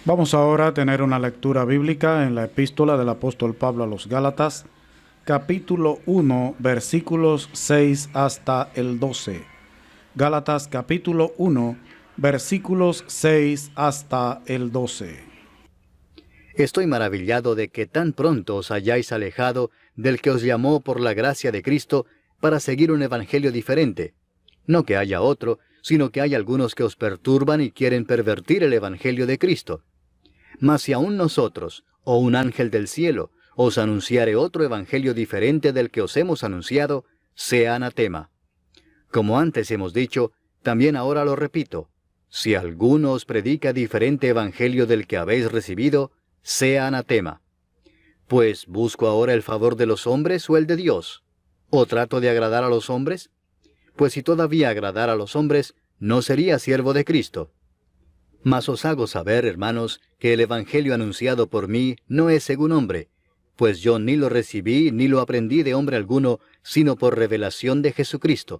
Vamos ahora a tener una lectura bíblica en la epístola del apóstol Pablo a los Gálatas, capítulo 1, versículos 6 hasta el 12. Gálatas capítulo 1, versículos 6 hasta el 12. Estoy maravillado de que tan pronto os hayáis alejado del que os llamó por la gracia de Cristo para seguir un evangelio diferente. No que haya otro, sino que hay algunos que os perturban y quieren pervertir el evangelio de Cristo. Mas si aún nosotros, o un ángel del cielo, os anunciare otro evangelio diferente del que os hemos anunciado, sea anatema. Como antes hemos dicho, también ahora lo repito, si alguno os predica diferente evangelio del que habéis recibido, sea anatema. Pues, ¿busco ahora el favor de los hombres o el de Dios? ¿O trato de agradar a los hombres? Pues si todavía agradara a los hombres, no sería siervo de Cristo. Mas os hago saber, hermanos, que el evangelio anunciado por mí no es según hombre, pues yo ni lo recibí ni lo aprendí de hombre alguno, sino por revelación de Jesucristo.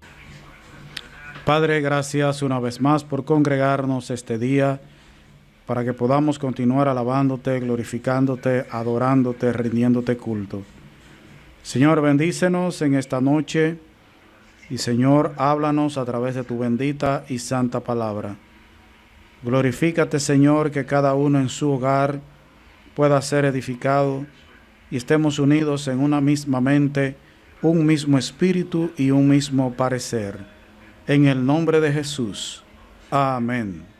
Padre, gracias una vez más por congregarnos este día para que podamos continuar alabándote, glorificándote, adorándote, rindiéndote culto. Señor, bendícenos en esta noche y Señor, háblanos a través de tu bendita y santa palabra. Glorifícate, Señor, que cada uno en su hogar pueda ser edificado y estemos unidos en una misma mente, un mismo espíritu y un mismo parecer. En el nombre de Jesús. Amén.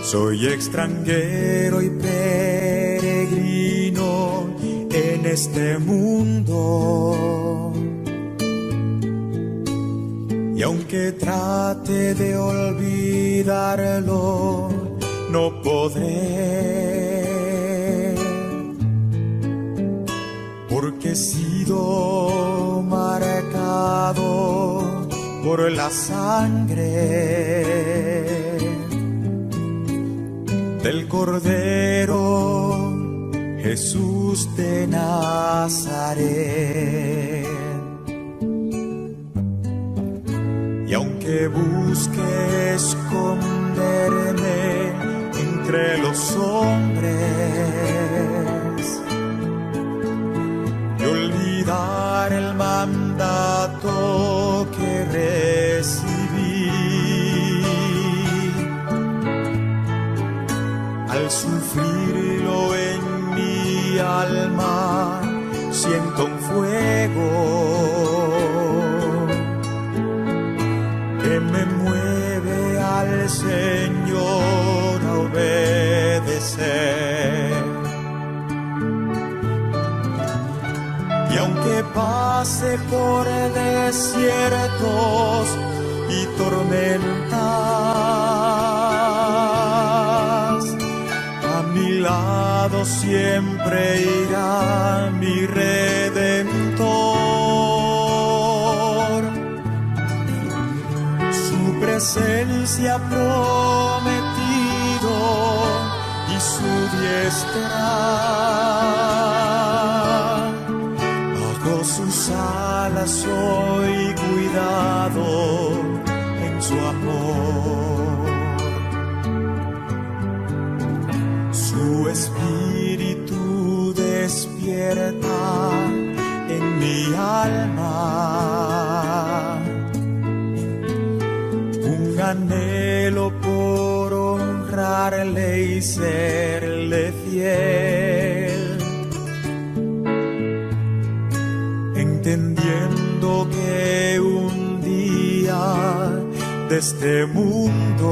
Soy extranjero y peregrino en este mundo, y aunque trate de olvidarlo, no podré, porque he sido marcado por la sangre del Cordero Jesús de Nazaret. Y aunque busque esconderme entre los hombres y olvidar el mandato que recibí, al sufrirlo en mi alma siento un fuego que me mueve al Señor a obedecer. Y aunque pase por desiertos y tormentas, a mi lado siempre irá mi Redentor. Su presencia prometido y su diestra, bajo sus alas soy cuidado en su amor. Su espíritu despierta en mi alma un anhelo por honrarle y serle fiel, entendiendo que un día de este mundo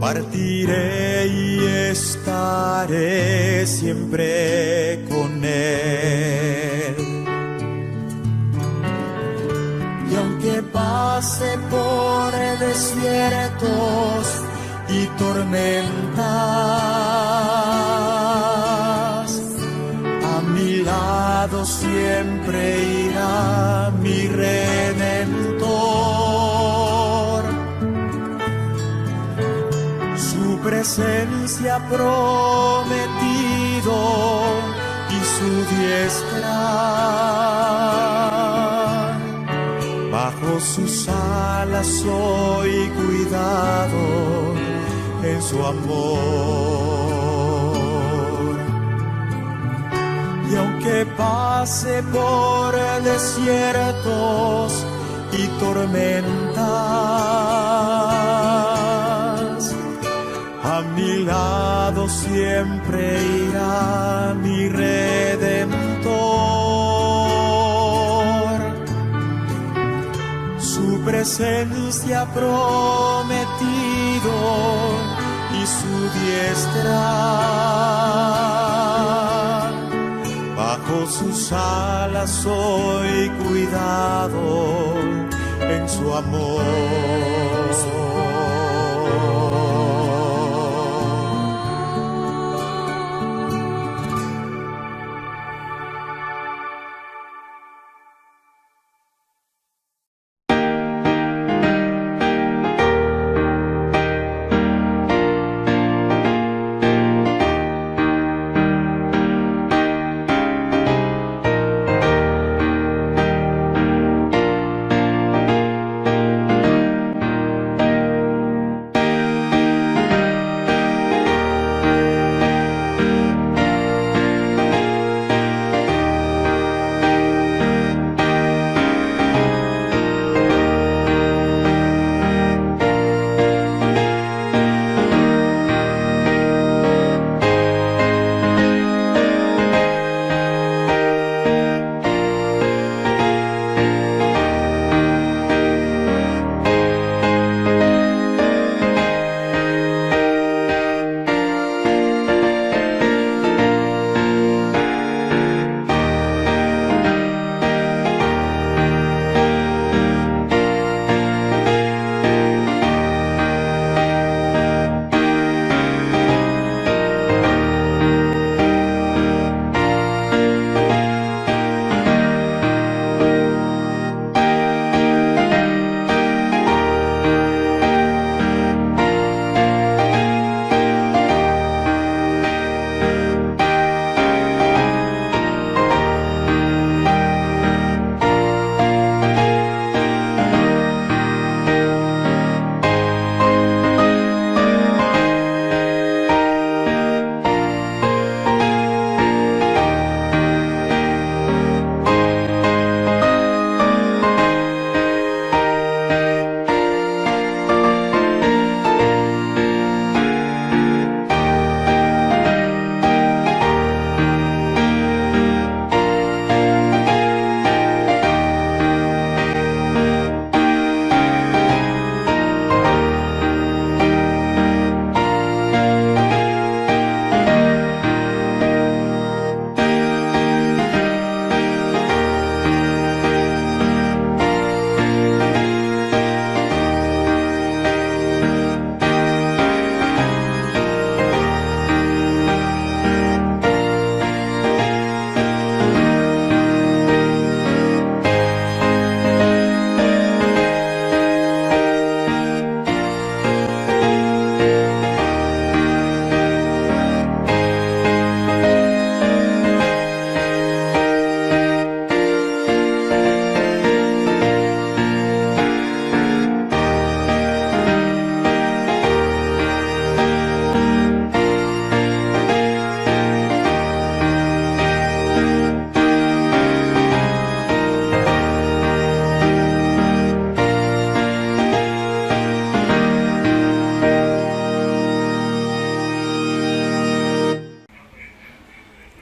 partiré y estaré siempre con Él. Y aunque pase por desiertos y tormentas, a mi lado siempre irá mi Redentor. Su presencia prometido y su diestra, bajo sus alas soy cuidado en su amor. Y aunque pase por desiertos y tormentas, a mi lado siempre irá mi Redentor. Su presencia prometido y su diestra, bajo sus alas soy cuidado en su amor.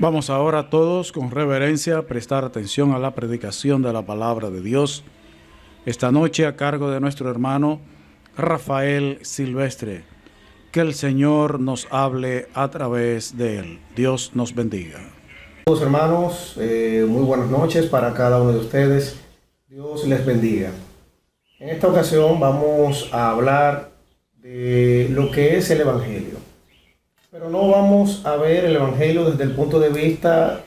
Vamos ahora todos con reverencia a prestar atención a la predicación de la palabra de Dios. Esta noche a cargo de nuestro hermano Rafael Silvestre. Que el Señor nos hable a través de él. Dios nos bendiga. Hermanos, muy buenas noches para cada uno de ustedes. Dios les bendiga. En esta ocasión vamos a hablar de lo que es el Evangelio. Pero no vamos a ver el Evangelio desde el punto de vista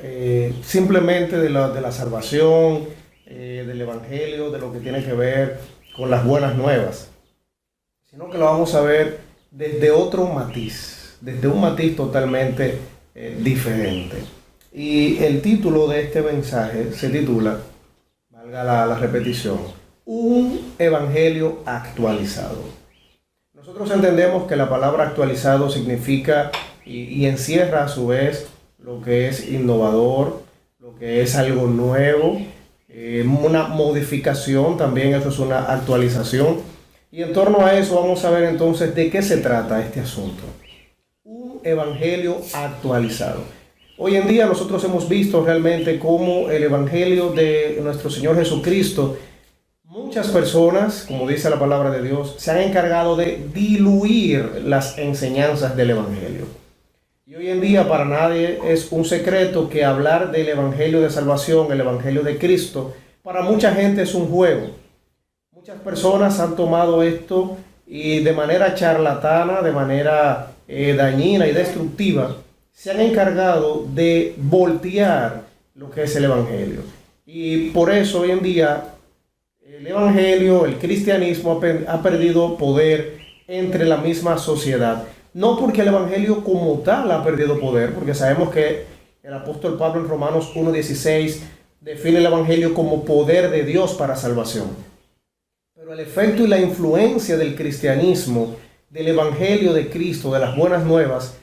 simplemente de la salvación, del Evangelio, de lo que tiene que ver con las buenas nuevas, sino que lo vamos a ver desde otro matiz, desde un matiz totalmente diferente. Y el título de este mensaje se titula, valga la repetición, un Evangelio actualizado. Nosotros entendemos que la palabra actualizado significa y encierra a su vez lo que es innovador, lo que es algo nuevo, una modificación también, eso es una actualización. Y en torno a eso vamos a ver entonces de qué se trata este asunto. Un evangelio actualizado. Hoy en día nosotros hemos visto realmente cómo el evangelio de nuestro Señor Jesucristo, muchas personas, como dice la palabra de Dios, se han encargado de diluir las enseñanzas del Evangelio. Y hoy en día para nadie es un secreto que hablar del Evangelio de salvación, el Evangelio de Cristo, para mucha gente es un juego. Muchas personas han tomado esto y de manera charlatana, de manera dañina y destructiva, se han encargado de voltear lo que es el Evangelio. Y por eso hoy en día el evangelio, el cristianismo ha perdido poder entre la misma sociedad. No porque el evangelio como tal ha perdido poder, porque sabemos que el apóstol Pablo en Romanos 1:16 define el evangelio como poder de Dios para salvación. Pero el efecto y la influencia del cristianismo, del evangelio de Cristo, de las buenas nuevas,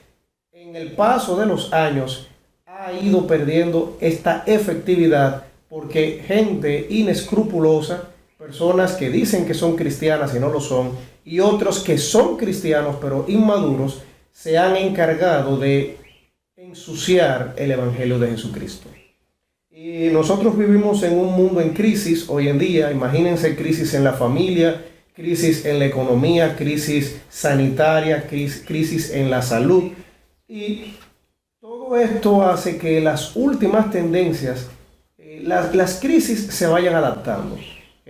en el paso de los años ha ido perdiendo esta efectividad porque gente inescrupulosa, personas que dicen que son cristianas y no lo son, y otros que son cristianos pero inmaduros, se han encargado de ensuciar el Evangelio de Jesucristo. Y nosotros vivimos en un mundo en crisis hoy en día. Imagínense crisis en la familia, crisis en la economía, crisis sanitaria, crisis en la salud. Y todo esto hace que las últimas tendencias, las crisis se vayan adaptando.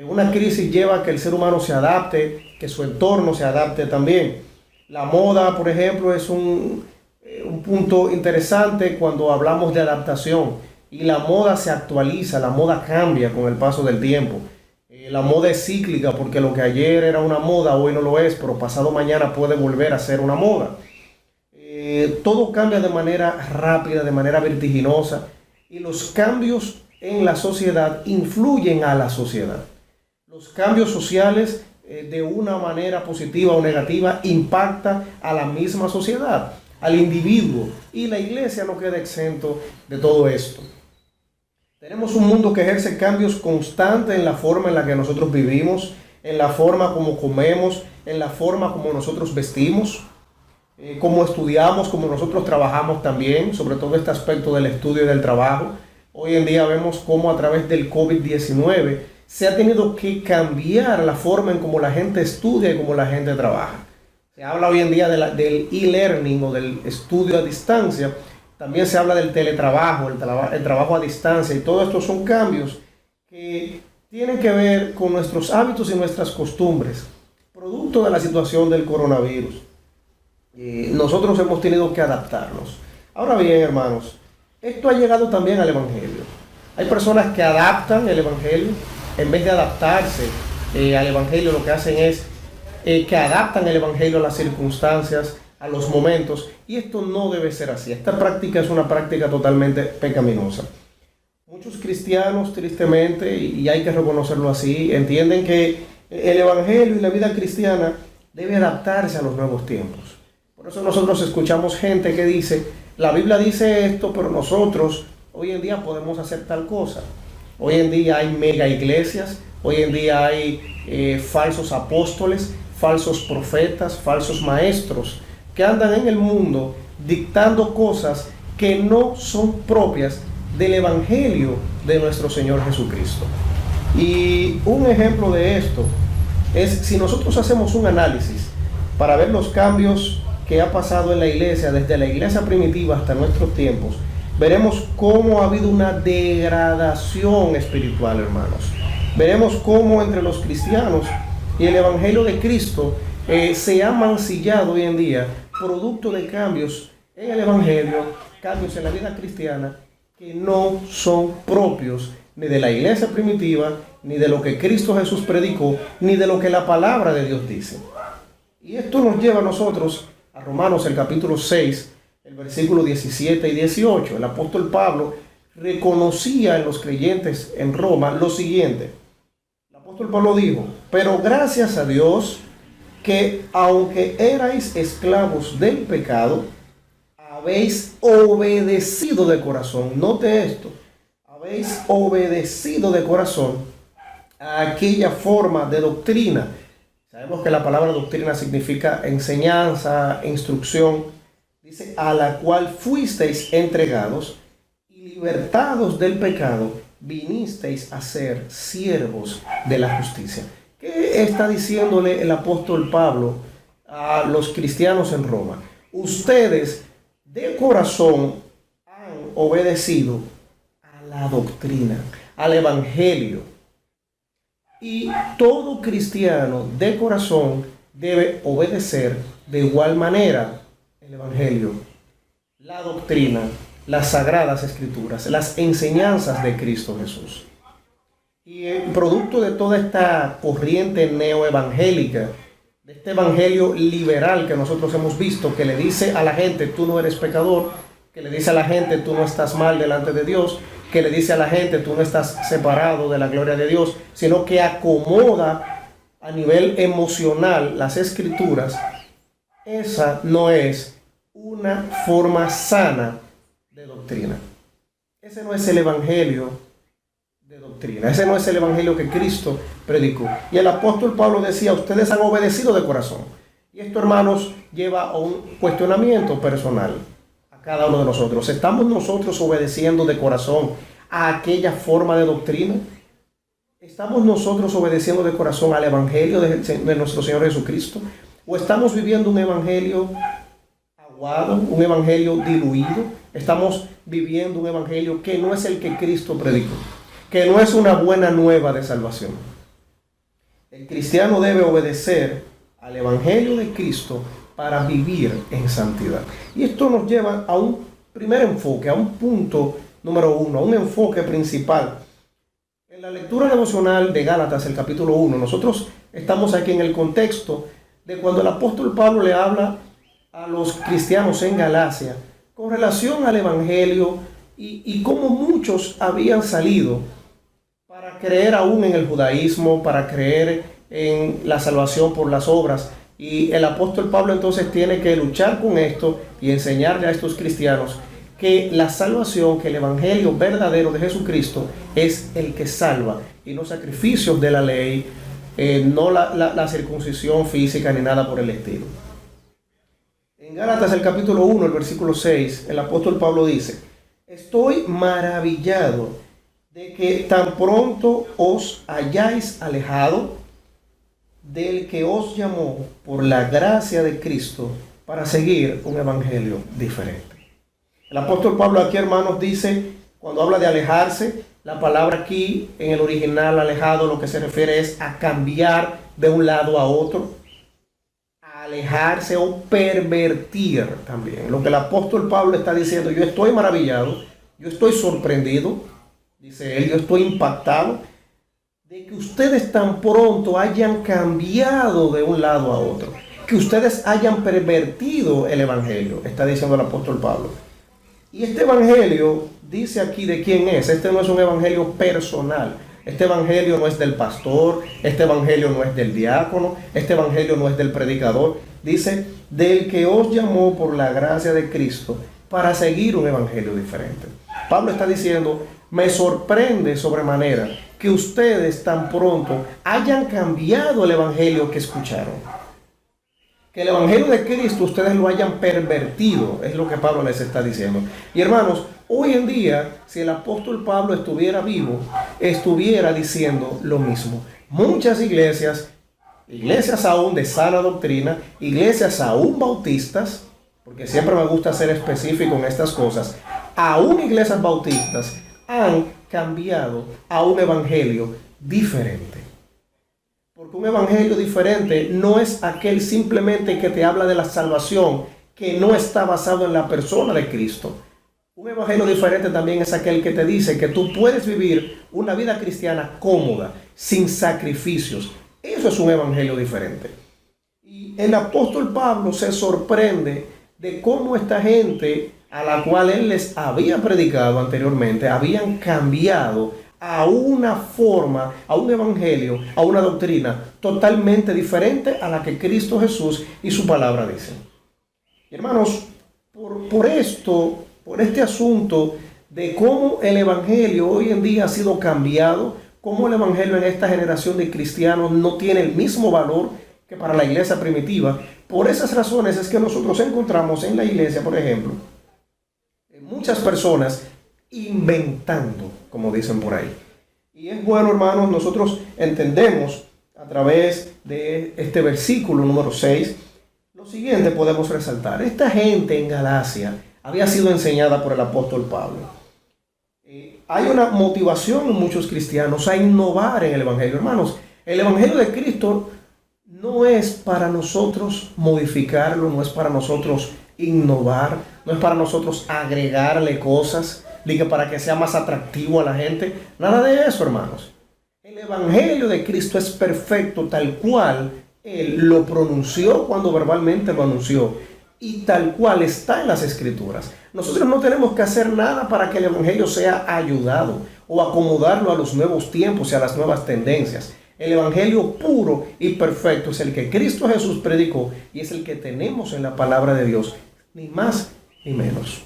Una crisis lleva a que el ser humano se adapte, que su entorno se adapte también. La moda, por ejemplo, es un punto interesante cuando hablamos de adaptación. Y la moda se actualiza, la moda cambia con el paso del tiempo. La moda es cíclica porque lo que ayer era una moda, hoy no lo es, pero pasado mañana puede volver a ser una moda. Todo cambia de manera rápida, de manera vertiginosa. Y los cambios en la sociedad influyen a la sociedad. Los cambios sociales de una manera positiva o negativa impactan a la misma sociedad, al individuo, y la iglesia no queda exento de todo esto. Tenemos un mundo que ejerce cambios constantes en la forma en la que nosotros vivimos, en la forma como comemos, en la forma como nosotros vestimos, como estudiamos, como nosotros trabajamos también, sobre todo este aspecto del estudio y del trabajo. Hoy en día vemos cómo a través del COVID-19 se ha tenido que cambiar la forma en cómo la gente estudia y cómo la gente trabaja. Se habla hoy en día del e-learning o del estudio a distancia. También se habla del teletrabajo, el trabajo a distancia. Y todo esto son cambios que tienen que ver con nuestros hábitos y nuestras costumbres, producto de la situación del coronavirus. Nosotros hemos tenido que adaptarnos. Ahora bien, hermanos, esto ha llegado también al Evangelio. Hay personas que adaptan el Evangelio. En vez de adaptarse al Evangelio, lo que hacen es que adaptan el Evangelio a las circunstancias, a los momentos, y esto no debe ser así. Esta práctica es una práctica totalmente pecaminosa. Muchos cristianos, tristemente, y hay que reconocerlo así, entienden que el Evangelio y la vida cristiana debe adaptarse a los nuevos tiempos. Por eso nosotros escuchamos gente que dice, la Biblia dice esto, pero nosotros hoy en día podemos hacer tal cosa. Hoy en día hay mega iglesias, hoy en día hay falsos apóstoles, falsos profetas, falsos maestros que andan en el mundo dictando cosas que no son propias del Evangelio de nuestro Señor Jesucristo. Y un ejemplo de esto es si nosotros hacemos un análisis para ver los cambios que ha pasado en la iglesia, desde la iglesia primitiva hasta nuestros tiempos, veremos cómo ha habido una degradación espiritual, hermanos. Veremos cómo entre los cristianos y el Evangelio de Cristo se ha mancillado hoy en día, producto de cambios en el Evangelio, cambios en la vida cristiana, que no son propios ni de la iglesia primitiva, ni de lo que Cristo Jesús predicó, ni de lo que la palabra de Dios dice. Y esto nos lleva a nosotros a Romanos, el capítulo 6, el versículo 17 y 18. El apóstol Pablo reconocía en los creyentes en Roma lo siguiente. El apóstol Pablo dijo: pero gracias a Dios que aunque erais esclavos del pecado, habéis obedecido de corazón. Note esto: habéis obedecido de corazón a aquella forma de doctrina. Sabemos que la palabra doctrina significa enseñanza, instrucción. Dice: a la cual fuisteis entregados, y libertados del pecado, vinisteis a ser siervos de la justicia. ¿Qué está diciéndole el apóstol Pablo a los cristianos en Roma? Ustedes de corazón han obedecido a la doctrina, al evangelio. Y todo cristiano de corazón debe obedecer de igual manera el evangelio, la doctrina, las sagradas escrituras, las enseñanzas de Cristo Jesús. Y el producto de toda esta corriente neoevangélica, de este evangelio liberal que nosotros hemos visto, que le dice a la gente: tú no eres pecador, que le dice a la gente: tú no estás mal delante de Dios, que le dice a la gente: tú no estás separado de la gloria de Dios, sino que acomoda a nivel emocional las escrituras. Esa no es una forma sana de doctrina. Ese no es el evangelio de doctrina. Ese no es el evangelio que Cristo predicó. Y el apóstol Pablo decía: ustedes han obedecido de corazón. Y esto, hermanos, lleva a un cuestionamiento personal a cada uno de nosotros. ¿Estamos nosotros obedeciendo de corazón a aquella forma de doctrina? ¿Estamos nosotros obedeciendo de corazón al evangelio de nuestro Señor Jesucristo? ¿O estamos viviendo un evangelio aguado, un evangelio diluido? Estamos viviendo un evangelio que no es el que Cristo predicó, que no es una buena nueva de salvación. El cristiano debe obedecer al evangelio de Cristo para vivir en santidad. Y esto nos lleva a un primer enfoque, a un punto número 1, a un enfoque principal. En la lectura devocional de Gálatas, el capítulo 1, nosotros estamos aquí en el contexto de cuando el apóstol Pablo le habla a los cristianos en Galacia con relación al evangelio y cómo muchos habían salido para creer aún en el judaísmo, para creer en la salvación por las obras. Y el apóstol Pablo entonces tiene que luchar con esto y enseñarle a estos cristianos que la salvación, que el evangelio verdadero de Jesucristo es el que salva, y no sacrificios de la ley, no la circuncisión física ni nada por el estilo. En Gálatas, el capítulo 1, el versículo 6, el apóstol Pablo dice: estoy maravillado de que tan pronto os hayáis alejado del que os llamó por la gracia de Cristo para seguir un evangelio diferente. El apóstol Pablo aquí, hermanos, dice, cuando habla de alejarse, la palabra aquí en el original alejado lo que se refiere es a cambiar de un lado a otro, a alejarse o pervertir también. Lo que el apóstol Pablo está diciendo: yo estoy maravillado, yo estoy sorprendido, dice él, yo estoy impactado de que ustedes tan pronto hayan cambiado de un lado a otro, que ustedes hayan pervertido el evangelio, está diciendo el apóstol Pablo. Y este evangelio dice aquí de quién es. Este no es un evangelio personal. Este evangelio no es del pastor, este evangelio no es del diácono, este evangelio no es del predicador. Dice: del que os llamó por la gracia de Cristo para seguir un evangelio diferente. Pablo está diciendo: me sorprende sobremanera que ustedes tan pronto hayan cambiado el evangelio que escucharon. que el Evangelio de Cristo ustedes lo hayan pervertido, es lo que Pablo les está diciendo. Y hermanos, hoy en día, si el apóstol Pablo estuviera vivo, estuviera diciendo lo mismo. Muchas iglesias aún de sana doctrina, iglesias aún bautistas, porque siempre me gusta ser específico en estas cosas, aún iglesias bautistas han cambiado a un evangelio diferente. Porque un evangelio diferente no es aquel simplemente que te habla de la salvación, que no está basado en la persona de Cristo. Un evangelio diferente también es aquel que te dice que tú puedes vivir una vida cristiana cómoda, sin sacrificios. Eso es un evangelio diferente. Y el apóstol Pablo se sorprende de cómo esta gente a la cual él les había predicado anteriormente, habían cambiado a una forma, a un evangelio, a una doctrina totalmente diferente a la que Cristo Jesús y su palabra dicen. Hermanos, por este asunto de cómo el evangelio hoy en día ha sido cambiado, cómo el evangelio en esta generación de cristianos no tiene el mismo valor que para la iglesia primitiva, por esas razones es que nosotros encontramos en la iglesia, por ejemplo, muchas personas inventando, como dicen por ahí. Y es bueno, hermanos, nosotros entendemos a través de este versículo número 6, lo siguiente podemos resaltar. Esta gente en Galacia había sido enseñada por el apóstol Pablo. Hay una motivación en muchos cristianos a innovar en el evangelio. Hermanos, el evangelio de Cristo no es para nosotros modificarlo, no es para nosotros innovar, no es para nosotros agregarle cosas, ni que para que sea más atractivo a la gente. Nada de eso, hermanos. El evangelio de Cristo es perfecto tal cual Él lo pronunció cuando verbalmente lo anunció y tal cual está en las Escrituras. Nosotros no tenemos que hacer nada para que el evangelio sea ayudado o acomodarlo a los nuevos tiempos y a las nuevas tendencias. El evangelio puro y perfecto es el que Cristo Jesús predicó y es el que tenemos en la palabra de Dios, ni más ni menos.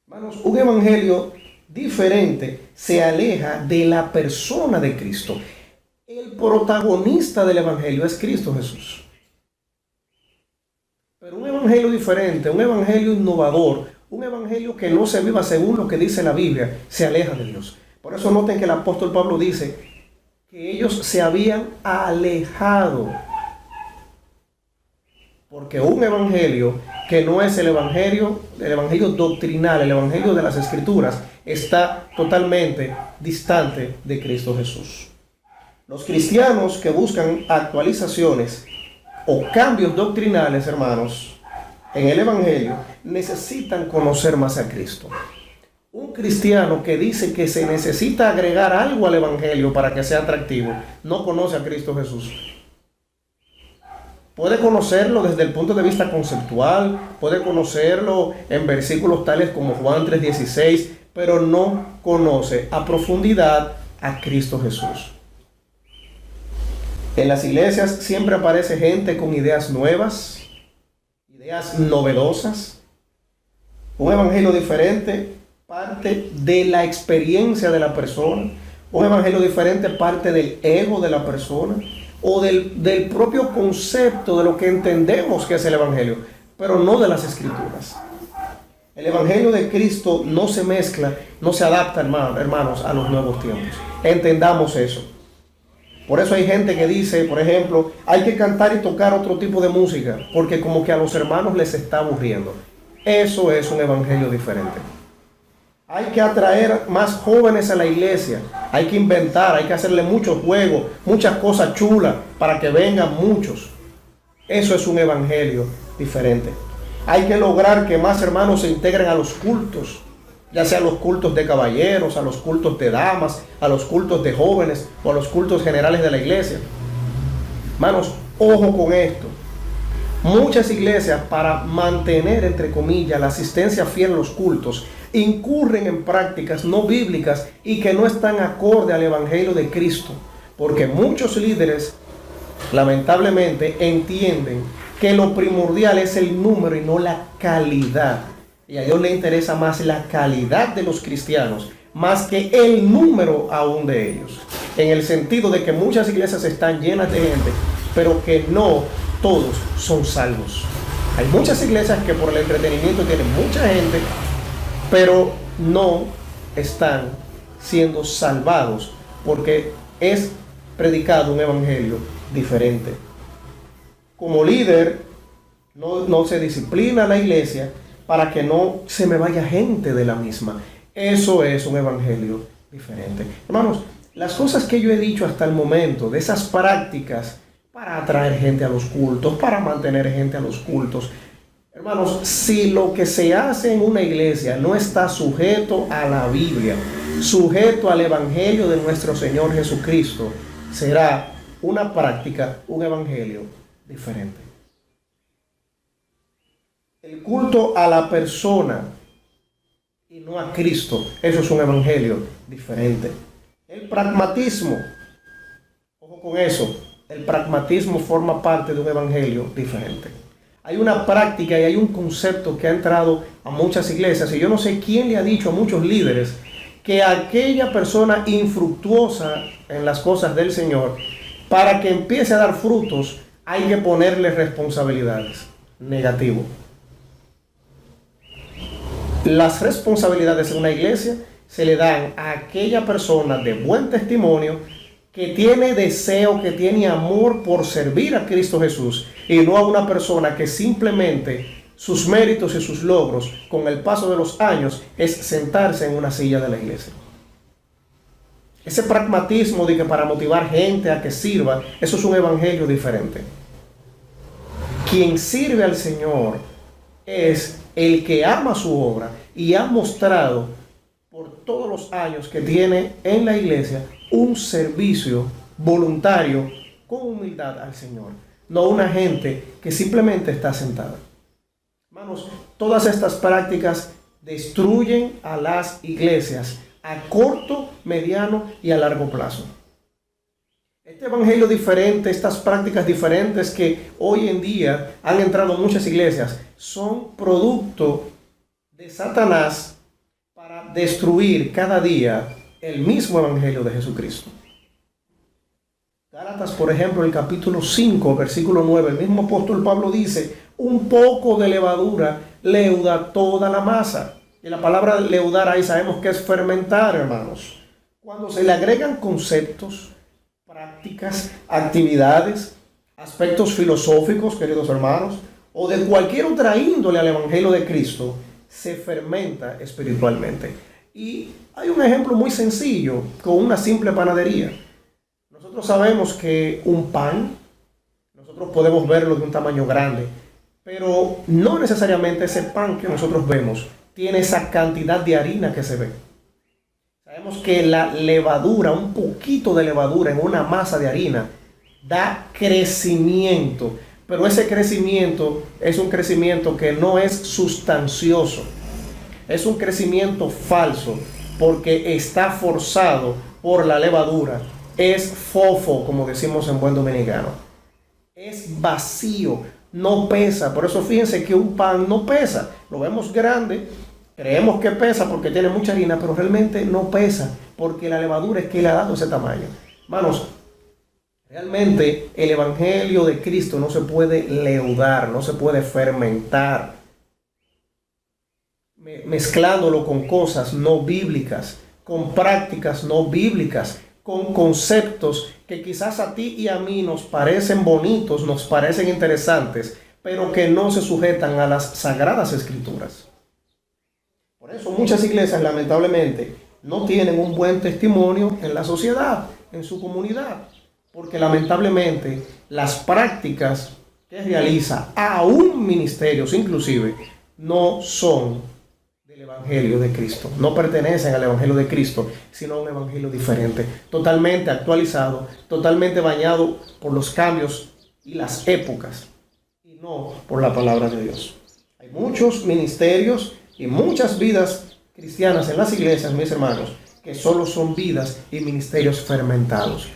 Hermanos, un evangelio diferente se aleja de la persona de Cristo. El protagonista del evangelio es Cristo Jesús. Pero un evangelio diferente, un evangelio innovador, un evangelio que no se viva según lo que dice la Biblia, se aleja de Dios. Por eso noten que el apóstol Pablo dice que ellos se habían alejado. Porque un evangelio que no es el evangelio doctrinal, el evangelio de las Escrituras, está totalmente distante de Cristo Jesús. Los cristianos que buscan actualizaciones o cambios doctrinales, hermanos, en el evangelio, necesitan conocer más a Cristo. Un cristiano que dice que se necesita agregar algo al evangelio para que sea atractivo, no conoce a Cristo Jesús. Puede conocerlo desde el punto de vista conceptual, puede conocerlo en versículos tales como Juan 3:16, pero no conoce a profundidad a Cristo Jesús. En las iglesias siempre aparece gente con ideas nuevas, ideas novedosas. Un evangelio diferente parte de la experiencia de la persona. Un evangelio diferente parte del ego de la persona o del propio concepto de lo que entendemos que es el evangelio, pero no de las Escrituras. El evangelio de Cristo no se mezcla, no se adapta, hermanos, a los nuevos tiempos. Entendamos eso. Por eso hay gente que dice, por ejemplo, hay que cantar y tocar otro tipo de música, porque como que a los hermanos les está aburriendo. Eso es un evangelio diferente. Hay que atraer más jóvenes a la iglesia, hay que inventar, hay que hacerle muchos juegos, muchas cosas chulas para que vengan muchos. Eso es un evangelio diferente. Hay que lograr que más hermanos se integren a los cultos, ya sea a los cultos de caballeros, a los cultos de damas, a los cultos de jóvenes o a los cultos generales de la iglesia. Hermanos, ojo con esto. Muchas iglesias, para mantener, entre comillas, la asistencia fiel a los cultos, incurren en prácticas no bíblicas y que no están acorde al evangelio de Cristo, porque muchos líderes lamentablemente entienden que lo primordial es el número y no la calidad, y a Dios le interesa más la calidad de los cristianos más que el número aún de ellos, en el sentido de que muchas iglesias están llenas de gente, pero que no todos son salvos. Hay muchas iglesias que por el entretenimiento tienen mucha gente, pero no están siendo salvados porque es predicado un evangelio diferente. Como líder, no se disciplina la iglesia para que no se me vaya gente de la misma. Eso es un evangelio diferente. Hermanos, las cosas que yo he dicho hasta el momento, de esas prácticas para atraer gente a los cultos, para mantener gente a los cultos, hermanos, si lo que se hace en una iglesia no está sujeto a la Biblia, sujeto al evangelio de nuestro Señor Jesucristo, será una práctica, un evangelio diferente. El culto a la persona y no a Cristo, eso es un evangelio diferente. El pragmatismo, ojo con eso, el pragmatismo forma parte de un evangelio diferente. Hay una práctica y hay un concepto que ha entrado a muchas iglesias, y yo no sé quién le ha dicho a muchos líderes que aquella persona infructuosa en las cosas del Señor, para que empiece a dar frutos, hay que ponerle responsabilidades. Negativo. Las responsabilidades en una iglesia se le dan a aquella persona de buen testimonio que tiene deseo, que tiene amor por servir a Cristo Jesús, y no a una persona que simplemente sus méritos y sus logros con el paso de los años es sentarse en una silla de la iglesia. Ese pragmatismo de que para motivar gente a que sirva, eso es un evangelio diferente. Quien sirve al Señor es el que ama su obra y ha mostrado por todos los años que tiene en la iglesia un servicio voluntario con humildad al Señor, no una gente que simplemente está sentada. Hermanos, todas estas prácticas destruyen a las iglesias a corto, mediano y a largo plazo. Este evangelio diferente, estas prácticas diferentes que hoy en día han entrado en muchas iglesias, son producto de Satanás para destruir cada día el mismo evangelio de Jesucristo. Gálatas, por ejemplo, el capítulo 5, versículo 9, el mismo apóstol Pablo dice: un poco de levadura leuda toda la masa. Y la palabra leudar ahí sabemos que es fermentar, hermanos. Cuando se le agregan conceptos, prácticas, actividades, aspectos filosóficos, queridos hermanos, o de cualquier otra índole al evangelio de Cristo, se fermenta espiritualmente. Y hay un ejemplo muy sencillo con una simple panadería. Nosotros sabemos que un pan, nosotros podemos verlo de un tamaño grande, pero no necesariamente ese pan que nosotros vemos tiene esa cantidad de harina que se ve. Sabemos que la levadura, un poquito de levadura en una masa de harina, da crecimiento, pero ese crecimiento es un crecimiento que no es sustancioso, es un crecimiento falso, porque está forzado por la levadura, es fofo, como decimos en buen dominicano, es vacío, no pesa. Por eso fíjense que un pan no pesa, lo vemos grande, creemos que pesa porque tiene mucha harina, pero realmente no pesa, porque la levadura es que le ha dado ese tamaño. Hermanos, realmente el evangelio de Cristo no se puede leudar, no se puede fermentar, mezclándolo con cosas no bíblicas, con prácticas no bíblicas, con conceptos que quizás a ti y a mí nos parecen bonitos, nos parecen interesantes, pero que no se sujetan a las sagradas escrituras. Por eso muchas iglesias, lamentablemente, no tienen un buen testimonio en la sociedad, en su comunidad, porque lamentablemente las prácticas que realiza aún ministerios inclusive no son del evangelio de Cristo, no pertenecen al evangelio de Cristo, sino a un evangelio diferente, totalmente actualizado, totalmente bañado por los cambios y las épocas, y no por la palabra de Dios. Hay muchos ministerios y muchas vidas cristianas en las iglesias, mis hermanos, que solo son vidas y ministerios fermentados.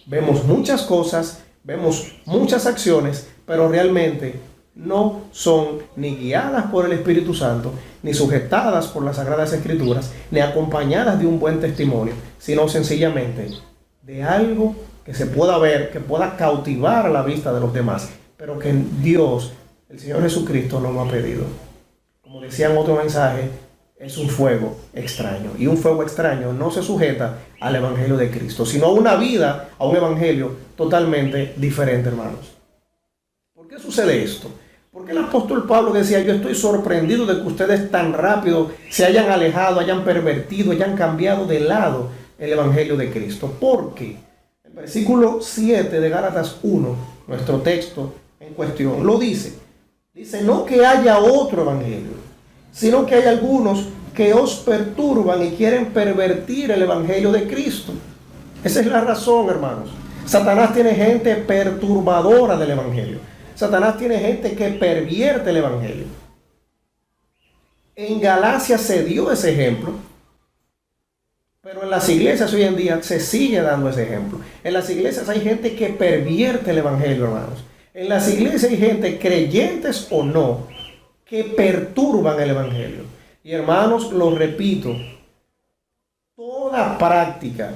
Vemos muchas cosas, vemos muchas acciones, pero realmente no son ni guiadas por el Espíritu Santo, ni sujetadas por las Sagradas Escrituras, ni acompañadas de un buen testimonio, sino sencillamente de algo que se pueda ver, que pueda cautivar a la vista de los demás, pero que Dios, el Señor Jesucristo, nos lo ha pedido. Como decía en otro mensaje, es un fuego extraño. Y un fuego extraño no se sujeta al Evangelio de Cristo, sino a una vida, a un Evangelio totalmente diferente, hermanos. ¿Por qué sucede esto? Porque el apóstol Pablo decía, yo estoy sorprendido de que ustedes tan rápido se hayan alejado, hayan pervertido, hayan cambiado de lado el Evangelio de Cristo. Porque el versículo 7 de Gálatas 1, nuestro texto en cuestión, lo dice. Dice, no que haya otro Evangelio, sino que hay algunos que os perturban y quieren pervertir el Evangelio de Cristo. Esa es la razón, hermanos. Satanás tiene gente perturbadora del Evangelio. Satanás tiene gente que pervierte el Evangelio. En Galacia se dio ese ejemplo, pero en las iglesias hoy en día se sigue dando ese ejemplo. En las iglesias hay gente que pervierte el Evangelio, hermanos. En las iglesias hay gente, creyentes o no, que perturban el Evangelio. Y hermanos, lo repito, toda práctica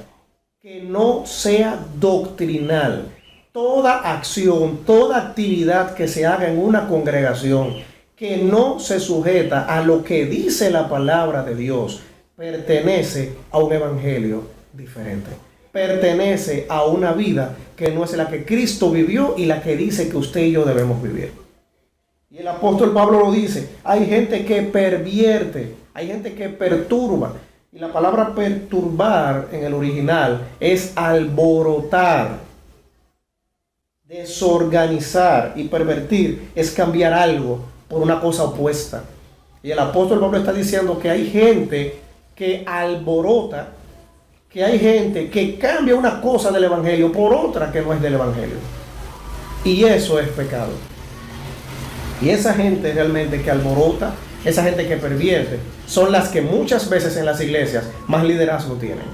que no sea doctrinal, toda acción, toda actividad que se haga en una congregación que no se sujeta a lo que dice la palabra de Dios, pertenece a un evangelio diferente. Pertenece a una vida que no es la que Cristo vivió y la que dice que usted y yo debemos vivir. Y el apóstol Pablo lo dice, hay gente que pervierte, hay gente que perturba. Y la palabra perturbar en el original es alborotar. Desorganizar y pervertir es cambiar algo por una cosa opuesta. Y el apóstol Pablo está diciendo que hay gente que alborota, que hay gente que cambia una cosa del evangelio por otra que no es del evangelio. Y eso es pecado. Y esa gente realmente que alborota, esa gente que pervierte, son las que muchas veces en las iglesias más liderazgo tienen.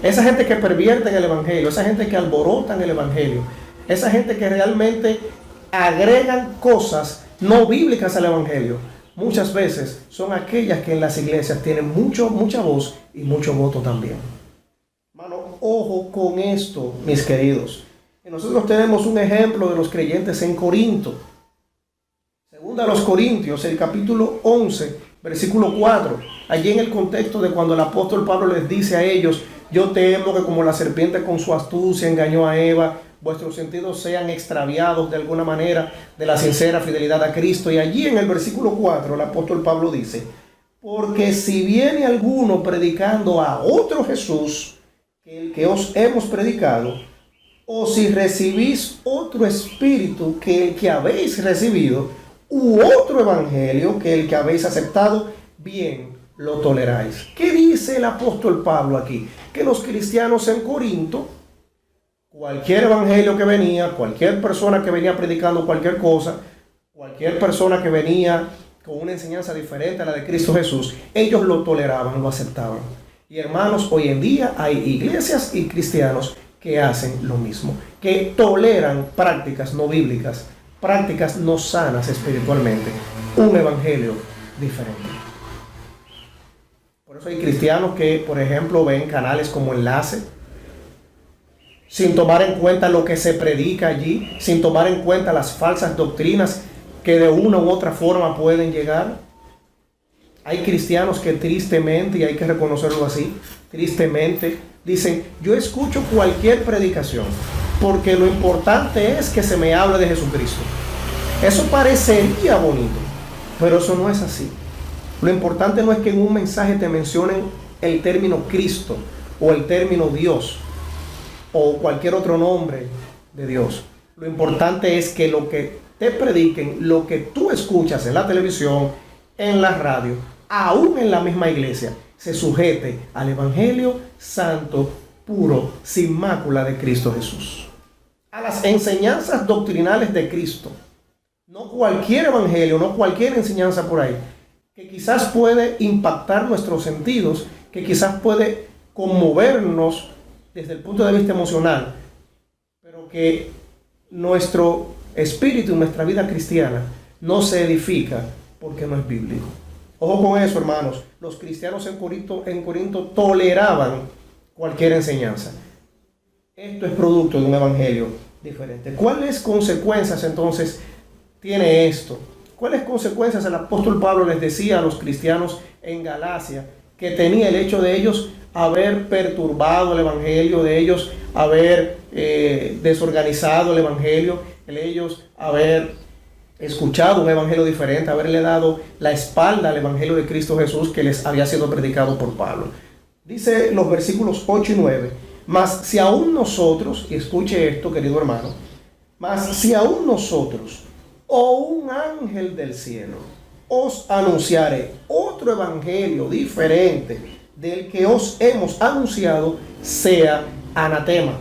Esa gente que pervierte en el evangelio, esa gente que alborota en el evangelio, esa gente que realmente agregan cosas no bíblicas al evangelio, muchas veces son aquellas que en las iglesias tienen mucha voz y mucho voto también. Hermano, ojo con esto, mis queridos. Y nosotros tenemos un ejemplo de los creyentes en Corinto. Segunda a los Corintios, el capítulo 11, versículo 4. Allí en el contexto de cuando el apóstol Pablo les dice a ellos, yo temo que como la serpiente con su astucia engañó a Eva, vuestros sentidos sean extraviados de alguna manera de la sincera fidelidad a Cristo. Y allí en el versículo 4 el apóstol Pablo dice, porque si viene alguno predicando a otro Jesús que el que os hemos predicado, o si recibís otro espíritu que el que habéis recibido, u otro evangelio que el que habéis aceptado, bien lo toleráis. ¿Qué dice el apóstol Pablo aquí? Que los cristianos en Corinto, cualquier evangelio que venía, cualquier persona que venía predicando cualquier cosa, cualquier persona que venía con una enseñanza diferente a la de Cristo Jesús, ellos lo toleraban, lo aceptaban. Y hermanos, hoy en día hay iglesias y cristianos que hacen lo mismo, que toleran prácticas no bíblicas, prácticas no sanas espiritualmente, un evangelio diferente. Por eso hay cristianos que, por ejemplo, ven canales como Enlace, sin tomar en cuenta lo que se predica allí, sin tomar en cuenta las falsas doctrinas que de una u otra forma pueden llegar. Hay cristianos que tristemente, y hay que reconocerlo así, tristemente dicen, yo escucho cualquier predicación, porque lo importante es que se me hable de Jesucristo. Eso parecería bonito, pero eso no es así. Lo importante no es que en un mensaje te mencionen el término Cristo, o el término Dios, o cualquier otro nombre de Dios. Lo importante es que lo que te prediquen, lo que tú escuchas en la televisión, en la radio, aún en la misma iglesia, se sujete al evangelio santo, puro, sin mácula de Cristo Jesús. A las enseñanzas doctrinales de Cristo. No cualquier evangelio, no cualquier enseñanza por ahí, que quizás puede impactar nuestros sentidos, que quizás puede conmovernos desde el punto de vista emocional, pero que nuestro espíritu, nuestra vida cristiana, no se edifica porque no es bíblico. Ojo con eso, hermanos. Los cristianos en Corinto toleraban cualquier enseñanza. Esto es producto de un evangelio diferente. ¿Cuáles consecuencias entonces tiene esto? ¿Cuáles consecuencias el apóstol Pablo les decía a los cristianos en Galacia que tenía el hecho de ellos haber perturbado el evangelio, de ellos haber desorganizado el evangelio, de ellos haber escuchado un evangelio diferente, haberle dado la espalda al evangelio de Cristo Jesús que les había sido predicado por Pablo? Dice los versículos 8 y 9, mas si aún nosotros, y escuche esto, querido hermano, mas si aún nosotros o un ángel del cielo os anunciare otro evangelio diferente del que os hemos anunciado, sea anatema.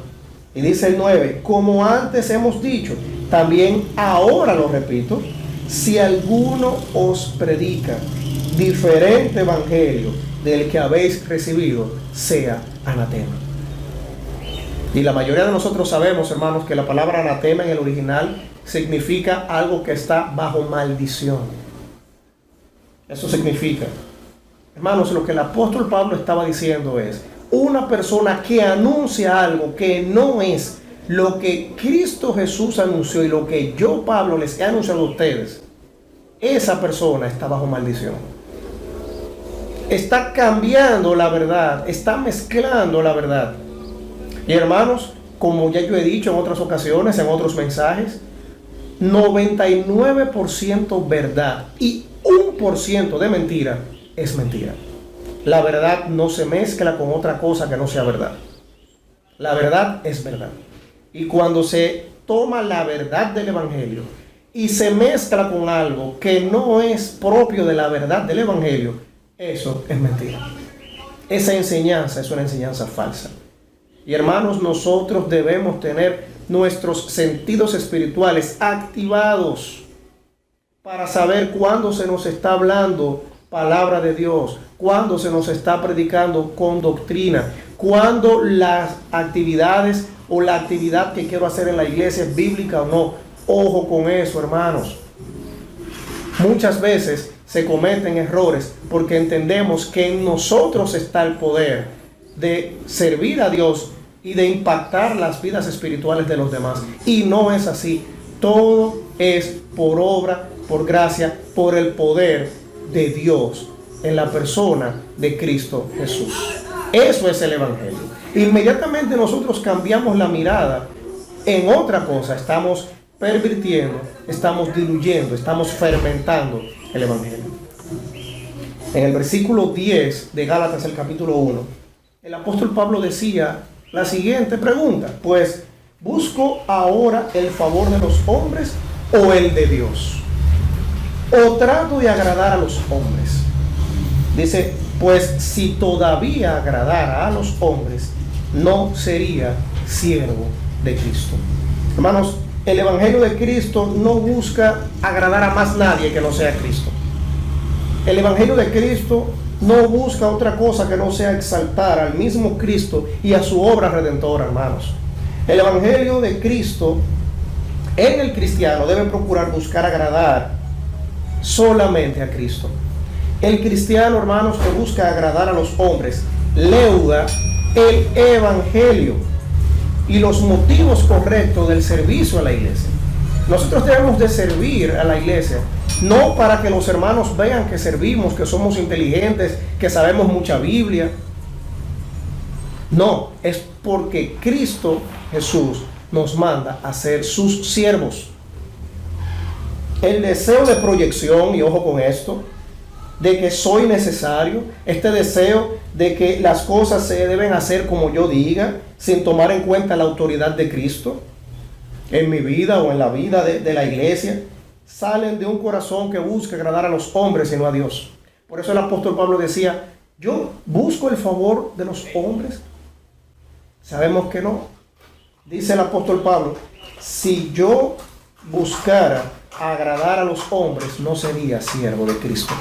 Y dice el 9, como antes hemos dicho, también ahora lo repito, si alguno os predica diferente evangelio del que habéis recibido, sea anatema. Y la mayoría de nosotros sabemos, hermanos, que la palabra anatema en el original significa algo que está bajo maldición. Eso significa, hermanos, lo que el apóstol Pablo estaba diciendo es, una persona que anuncia algo que no es lo que Cristo Jesús anunció y lo que yo, Pablo, les he anunciado a ustedes, esa persona está bajo maldición. Está cambiando la verdad, está mezclando la verdad. Y hermanos, como ya yo he dicho en otras ocasiones, en otros mensajes, 99% verdad y 1% de mentira es mentira. La verdad no se mezcla con otra cosa que no sea verdad. La verdad es verdad. Y cuando se toma la verdad del evangelio y se mezcla con algo que no es propio de la verdad del evangelio, eso es mentira. Esa enseñanza es una enseñanza falsa. Y hermanos, nosotros debemos tener nuestros sentidos espirituales activados para saber cuándo se nos está hablando palabra de Dios, cuándo se nos está predicando con doctrina, cuándo las actividades o la actividad que quiero hacer en la iglesia es bíblica o no. Ojo con eso, hermanos. Muchas veces se cometen errores porque entendemos que en nosotros está el poder de servir a Dios y de impactar las vidas espirituales de los demás. Y no es así. Todo es por obra, por gracia, por el poder de Dios en la persona de Cristo Jesús. Eso es el evangelio. Inmediatamente nosotros cambiamos la mirada en otra cosa. Estamos pervirtiendo, estamos diluyendo, estamos fermentando el evangelio. En el versículo 10 de Gálatas, el capítulo 1, el apóstol Pablo decía la siguiente pregunta: pues, ¿busco ahora el favor de los hombres o el de Dios? ¿O trato de agradar a los hombres? Dice, pues si todavía agradara a los hombres, no sería siervo de Cristo. Hermanos, el evangelio de Cristo no busca agradar a más nadie que no sea Cristo. El evangelio de Cristo no busca otra cosa que no sea exaltar al mismo Cristo y a su obra redentora, hermanos. El evangelio de Cristo en el cristiano debe procurar buscar agradar solamente a Cristo. El cristiano, hermanos, que busca agradar a los hombres, leuda el evangelio y los motivos correctos del servicio a la iglesia. Nosotros debemos de servir a la iglesia no para que los hermanos vean que servimos, que somos inteligentes, que sabemos mucha Biblia. No, es porque Cristo Jesús nos manda a ser sus siervos. El deseo de proyección, y ojo con esto, de que soy necesario, este deseo de que las cosas se deben hacer como yo diga, sin tomar en cuenta la autoridad de Cristo en mi vida o en la vida de la iglesia, salen de un corazón que busca agradar a los hombres y no a Dios. Por eso el apóstol Pablo decía, yo busco el favor de los hombres. Sabemos que no. Dice el apóstol Pablo, si yo buscara agradar a los hombres, no sería siervo de Cristo.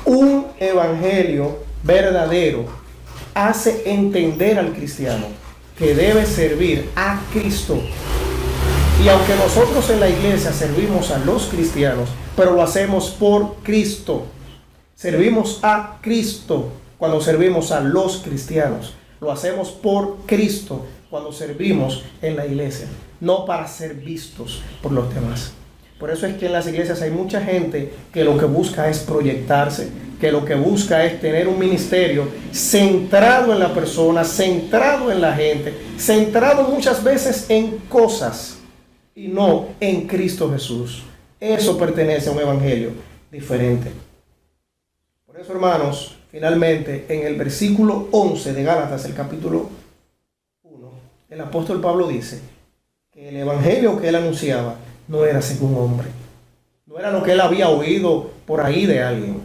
Un evangelio verdadero hace entender al cristiano que debe servir a Cristo. Y aunque nosotros en la iglesia servimos a los cristianos, pero lo hacemos por Cristo. Servimos a Cristo cuando servimos a los cristianos. Lo hacemos por Cristo cuando servimos en la iglesia. no para ser vistos por los demás. Por eso es que en las iglesias hay mucha gente que lo que busca es proyectarse, que lo que busca es tener un ministerio centrado en la persona, centrado en la gente, centrado muchas veces en cosas y no en Cristo Jesús. Eso pertenece a un evangelio diferente. Por eso, hermanos, finalmente en el versículo 11 de Gálatas, el capítulo 1, el apóstol Pablo dice que el evangelio que él anunciaba no era según hombre, no era lo que él había oído por ahí de alguien.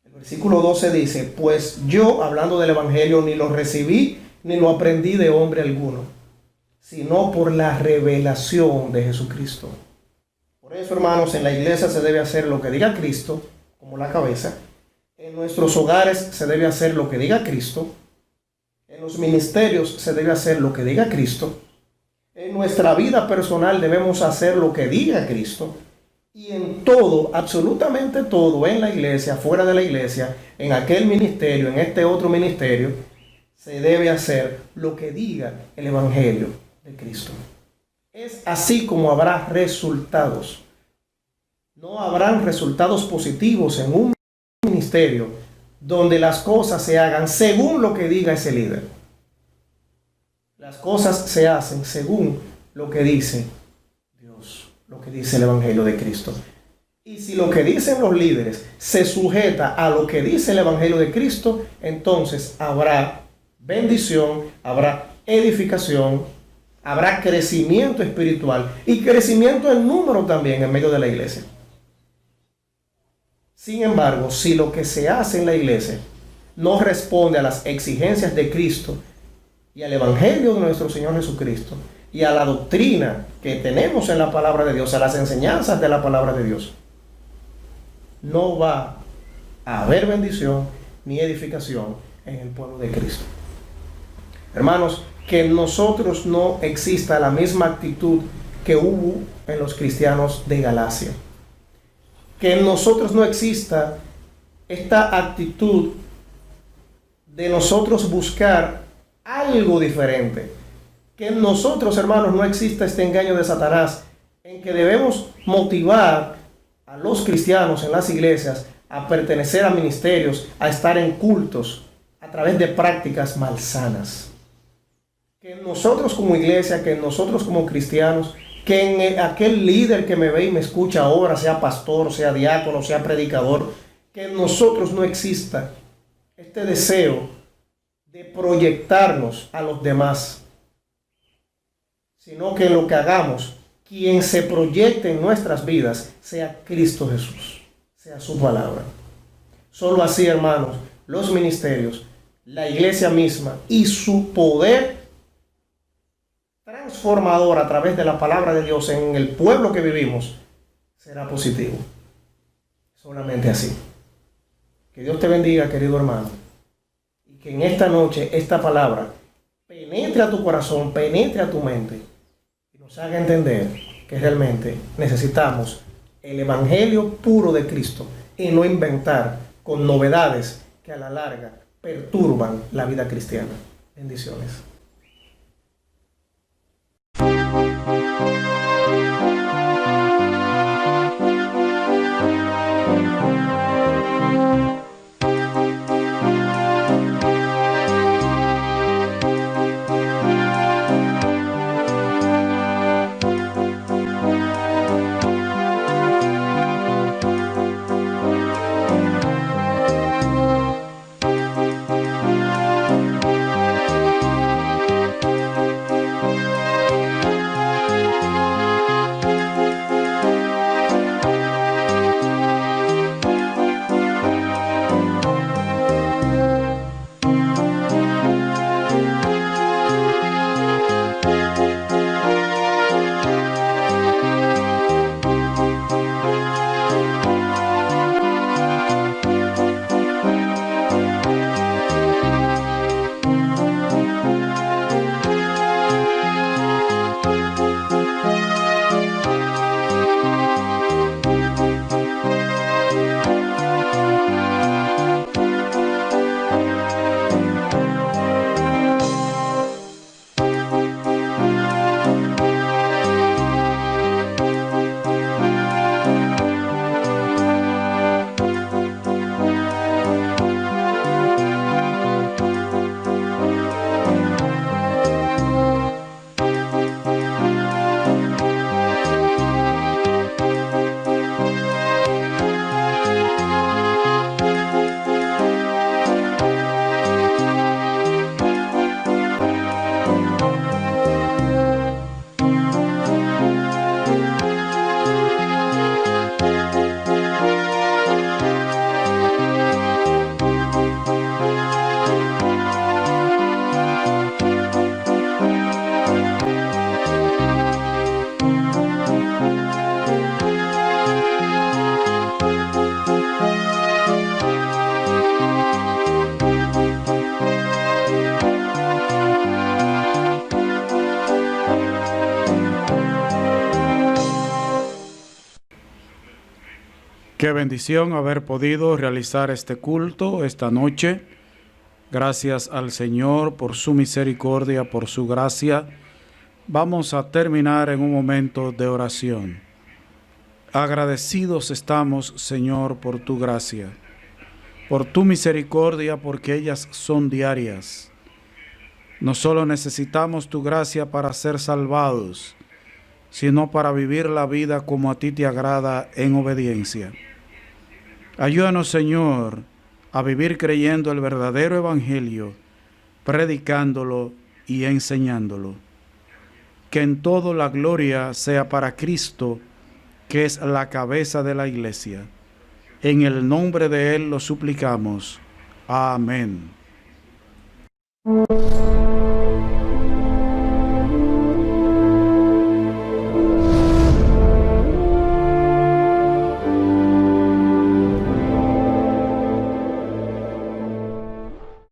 El versículo 12 dice: pues yo, hablando del evangelio, ni lo recibí ni lo aprendí de hombre alguno, sino por la revelación de Jesucristo. Por eso, hermanos, en la iglesia se debe hacer lo que diga Cristo, como la cabeza. En nuestros hogares se debe hacer lo que diga Cristo. En los ministerios se debe hacer lo que diga Cristo. En nuestra vida personal debemos hacer lo que diga Cristo. Y en todo, absolutamente todo, en la iglesia, fuera de la iglesia, en aquel ministerio, en este otro ministerio, se debe hacer lo que diga el evangelio de Cristo. Es así como habrá resultados. No habrán resultados positivos en un ministerio donde las cosas se hagan según lo que diga ese líder. Las cosas se hacen según lo que dice Dios, lo que dice el evangelio de Cristo. Y si lo que dicen los líderes se sujeta a lo que dice el evangelio de Cristo, entonces habrá bendición, habrá edificación, habrá crecimiento espiritual y crecimiento en número también en medio de la iglesia. Sin embargo, si lo que se hace en la iglesia no responde a las exigencias de Cristo y al evangelio de nuestro Señor Jesucristo y a la doctrina que tenemos en la palabra de Dios, a las enseñanzas de la palabra de Dios, no va a haber bendición ni edificación en el pueblo de Cristo. Hermanos, que en nosotros no exista la misma actitud que hubo en los cristianos de Galacia. Que en nosotros no exista esta actitud de nosotros buscar algo diferente. Que en nosotros, hermanos, no exista este engaño de Satanás en que debemos motivar a los cristianos en las iglesias a pertenecer a ministerios, a estar en cultos a través de prácticas malsanas. Que nosotros como iglesia, que nosotros como cristianos, que en aquel líder que me ve y me escucha ahora, sea pastor, sea diácono, sea predicador, que en nosotros no exista este deseo de proyectarnos a los demás, sino que lo que hagamos, quien se proyecte en nuestras vidas, sea Cristo Jesús, sea su palabra. Solo así, hermanos, los ministerios, la iglesia misma y su poder transformador a través de la palabra de Dios en el pueblo que vivimos será positivo. Solamente así. Que Dios te bendiga, querido hermano, y que en esta noche esta palabra penetre a tu corazón, penetre a tu mente y nos haga entender que realmente necesitamos el evangelio puro de Cristo y no inventar con novedades que a la larga perturban la vida cristiana. Bendiciones. Qué bendición haber podido realizar este culto esta noche. Gracias al Señor por su misericordia, por su gracia. Vamos a terminar en un momento de oración. Agradecidos estamos, Señor, por tu gracia, por tu misericordia, porque ellas son diarias. No solo necesitamos tu gracia para ser salvados, sino para vivir la vida como a ti te agrada en obediencia. Ayúdanos, Señor, a vivir creyendo el verdadero evangelio, predicándolo y enseñándolo. Que en todo la gloria sea para Cristo, que es la cabeza de la iglesia. En el nombre de Él lo suplicamos. Amén.